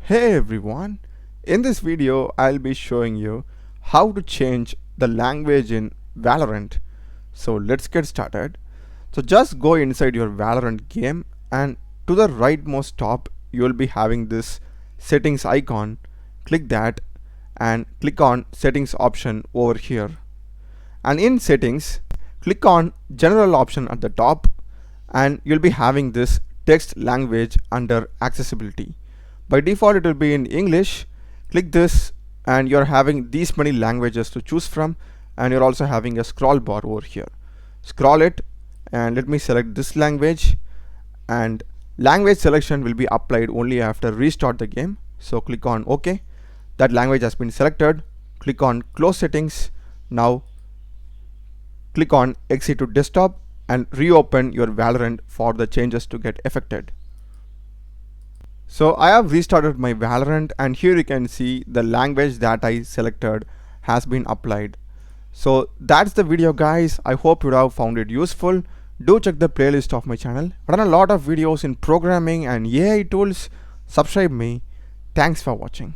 Hey everyone, in this video I'll be showing you how to change the language in Valorant. So let's get started. So just go inside your Valorant game and to the rightmost top you will be having this settings icon. Click that and click on settings option over here. And in settings, click on general option at the top and you'll be having this text language under accessibility. By default it will be in English. Click this and you're having these many languages to choose from, and you're also having a scroll bar over here. Scroll it and let me select this language, and language selection will be applied only after restart the game. So click on OK. That language has been selected. Click on close settings. Now click on exit to desktop and reopen your Valorant for the changes to get affected. So I have restarted my Valorant and here you can see the language that I selected has been applied. So that's the video guys. I hope you have found it useful. Do check the playlist of my channel. I run a lot of videos in programming and AI tools. Subscribe me. Thanks for watching.